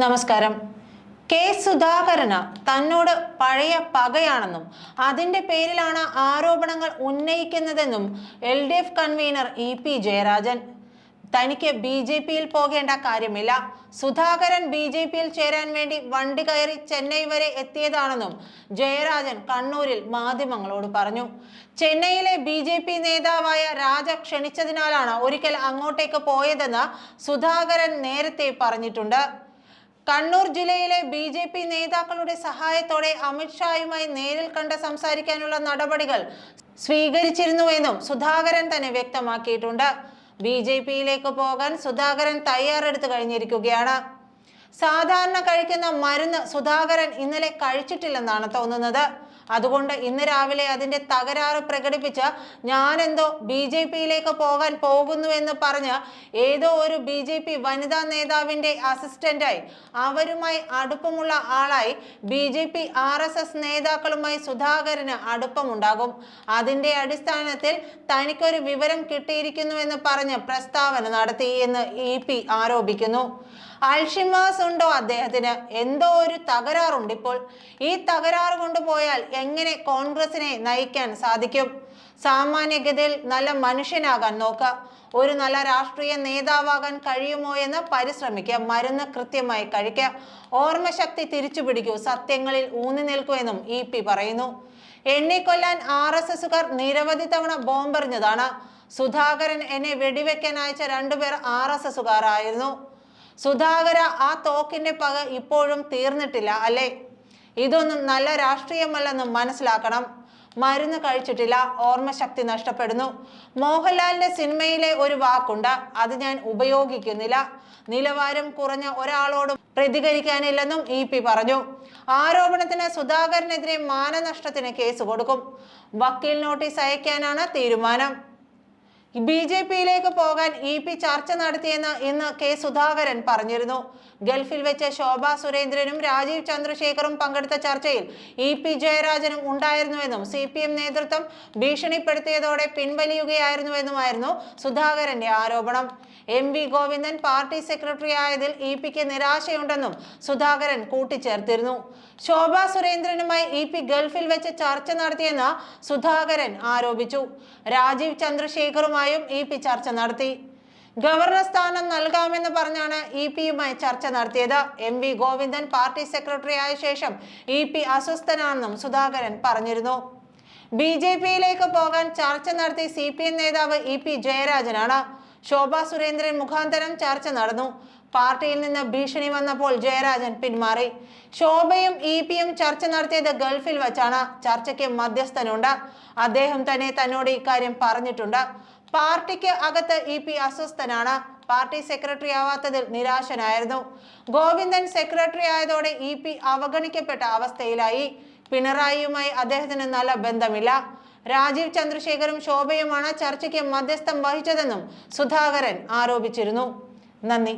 നമസ്കാരം. കെ സുധാകരന് തന്നോട് പഴയ പകയാണെന്നും അതിന്റെ പേരിലാണ് ആരോപണങ്ങൾ ഉന്നയിക്കുന്നതെന്നും LDF കൺവീനർ EP ജയരാജൻ. തനിക്ക് BJPയിൽ പോകേണ്ട കാര്യമില്ല, സുധാകരൻ BJPയിൽ ചേരാൻ വേണ്ടി വണ്ടി കയറി ചെന്നൈ വരെ എത്തിയതാണെന്നും ജയരാജൻ കണ്ണൂരിൽ മാധ്യമങ്ങളോട് പറഞ്ഞു. ചെന്നൈയിലെ BJP നേതാവായ രാജ ക്ഷണിച്ചതിനാലാണ് ഒരിക്കൽ അങ്ങോട്ടേക്ക് പോയതെന്ന് സുധാകരൻ നേരത്തെ പറഞ്ഞിട്ടുണ്ട്. കണ്ണൂർ ജില്ലയിലെ BJP നേതാക്കളുടെ സഹായത്തോടെ അമിത്ഷായുമായി നേരിൽ കണ്ട് സംസാരിക്കാനുള്ള നടപടികൾ സ്വീകരിച്ചിരുന്നുവെന്നും സുധാകരൻ തന്നെ വ്യക്തമാക്കിയിട്ടുണ്ട്. BJPയിലേക്ക് പോകാൻ സുധാകരൻ തയ്യാറെടുത്തു കഴിഞ്ഞിരിക്കുകയാണ്. സാധാരണ കഴിക്കുന്ന മരുന്ന് സുധാകരൻ ഇന്നലെ കഴിച്ചിട്ടില്ലെന്നാണ് തോന്നുന്നത്. അതുകൊണ്ട് ഇന്ന് രാവിലെ അതിന്റെ തകരാറ് പ്രകടിപ്പിച്ച് ഞാനെന്തോ BJPയിലേക്ക് പോകാൻ പോകുന്നുവെന്ന് പറഞ്ഞ് ഏതോ ഒരു BJP വനിതാ നേതാവിന്റെ അസിസ്റ്റന്റായി, അവരുമായി അടുപ്പമുള്ള ആളായി BJP RSS നേതാക്കളുമായി സുധാകരന് അടുപ്പമുണ്ടാകും. അതിന്റെ അടിസ്ഥാനത്തിൽ തനിക്കൊരു വിവരം കിട്ടിയിരിക്കുന്നുവെന്ന് പറഞ്ഞ് പ്രസ്താവന നടത്തി എന്ന് EP ആരോപിക്കുന്നു. അൾഷിമേഴ്സ് ഉണ്ടോ അദ്ദേഹത്തിന്? എന്തോ ഒരു തകരാറുണ്ട് ഇപ്പോൾ. ഈ തകരാറ് കൊണ്ടുപോയാൽ എങ്ങനെ കോൺഗ്രസിനെ നയിക്കാൻ സാധിക്കും? സാമാന്യഗതിയിൽ നല്ല മനുഷ്യനാകാൻ നോക്കുക, ഒരു നല്ല രാഷ്ട്രീയ നേതാവാകാൻ കഴിയുമോ എന്ന് പരിശ്രമിക്കുക, മരുന്ന് കൃത്യമായി കഴിക്കുക, ഓർമ്മശക്തി തിരിച്ചു പിടിക്കൂ, സത്യങ്ങളിൽ ഊന്നി നിൽക്കുമെന്നും EP പറയുന്നു. എണ്ണിക്കൊല്ലാൻ RSSകാർ നിരവധി തവണ ബോംബെറിഞ്ഞതാണ്. സുധാകരൻ എന്നെ വെടിവെക്കാൻ അയച്ച 2 പേർ RSSകാർ ആയിരുന്നു. സുധാകര, ആ തോക്കിന്റെ പക ഇപ്പോഴും തീർന്നിട്ടില്ല അല്ലേ? ഇതൊന്നും നല്ല രാഷ്ട്രീയമല്ലെന്ന് മനസ്സിലാക്കണം. മരുന്ന് കഴിച്ചിട്ടില്ല, ഓർമ്മശക്തി നഷ്ടപ്പെടുന്നു. മോഹൻലാലിന്റെ സിനിമയിലെ ഒരു വാക്കുണ്ട്, അത് ഞാൻ ഉപയോഗിക്കുന്നില്ല. നിലവാരം കുറഞ്ഞ ഒരാളോടും പ്രതികരിക്കാനില്ലെന്നും EP പറഞ്ഞു. ആരോപണത്തിന് സുധാകരനെതിരെ മാനനഷ്ടത്തിന് കേസ് കൊടുക്കും. വക്കീൽ നോട്ടീസ് അയക്കാനാണ് തീരുമാനം. BJPയിലേക്ക് പോകാൻ EP ചർച്ച നടത്തിയെന്ന് ഇന്ന് K സുധാകരൻ പറഞ്ഞിരുന്നു. ഗൾഫിൽ വെച്ച് ശോഭാ സുരേന്ദ്രനും രാജീവ് ചന്ദ്രശേഖറും പങ്കെടുത്ത ചർച്ചയിൽ EP ജയരാജനും ഉണ്ടായിരുന്നുവെന്നും CPM നേതൃത്വം ഭീഷണിപ്പെടുത്തിയതോടെ പിൻവലിയുകയായിരുന്നുവെന്നുമായിരുന്നു സുധാകരന്റെ ആരോപണം. MV ഗോവിന്ദൻ പാർട്ടി സെക്രട്ടറി ആയതിൽ EPക്ക് നിരാശയുണ്ടെന്നും സുധാകരൻ കൂട്ടിച്ചേർത്തിരുന്നു. ശോഭാ സുരേന്ദ്രനുമായി EP ഗൾഫിൽ വെച്ച് ചർച്ച നടത്തിയെന്ന് സുധാകരൻ ആരോപിച്ചു. രാജീവ് ചന്ദ്രശേഖറുമായും EP ചർച്ച നടത്തി. ഗവർണർ സ്ഥാനം നൽകാമെന്ന് പറഞ്ഞാണ് EPയുമായി ചർച്ച നടത്തിയത്. MV ഗോവിന്ദൻ പാർട്ടി സെക്രട്ടറി ആയ ശേഷം EP അസ്വസ്ഥനാണെന്നും സുധാകരൻ പറഞ്ഞിരുന്നു. BJPയിലേക്ക് പോകാൻ ചർച്ച നടത്തി CPM നേതാവ് EP ജയരാജനാണ്. ശോഭാ സുരേന്ദ്രൻ മുഖാന്തരം ചർച്ച നടന്നു. പാർട്ടിയിൽ നിന്ന് ഭീഷണി വന്നപ്പോൾ ജയരാജൻ പിന്മാറി. ശോഭയും EPയും ചർച്ച നടത്തിയത് ഗൾഫിൽ വച്ചാണ്. ചർച്ചയ്ക്ക് മധ്യസ്ഥനുണ്ട്. അദ്ദേഹം തന്നെ തന്നോട് ഇക്കാര്യം പറഞ്ഞിട്ടുണ്ട്. പാർട്ടിക്ക് അകത്ത് EP അസ്വസ്ഥനാണ്. പാർട്ടി സെക്രട്ടറി ആവാത്തതിൽ നിരാശനായിരുന്നു. ഗോവിന്ദൻ സെക്രട്ടറി ആയതോടെ EP അവഗണിക്കപ്പെട്ട അവസ്ഥയിലായി. പിണറായിയുമായി അദ്ദേഹത്തിന് നല്ല ബന്ധമില്ല. രാജീവ് ചന്ദ്രശേഖറും ശോഭയുമാണ് ചർച്ചയ്ക്ക് മധ്യസ്ഥം വഹിച്ചതെന്നും സുധാകരൻ ആരോപിച്ചിരുന്നു. നന്ദി.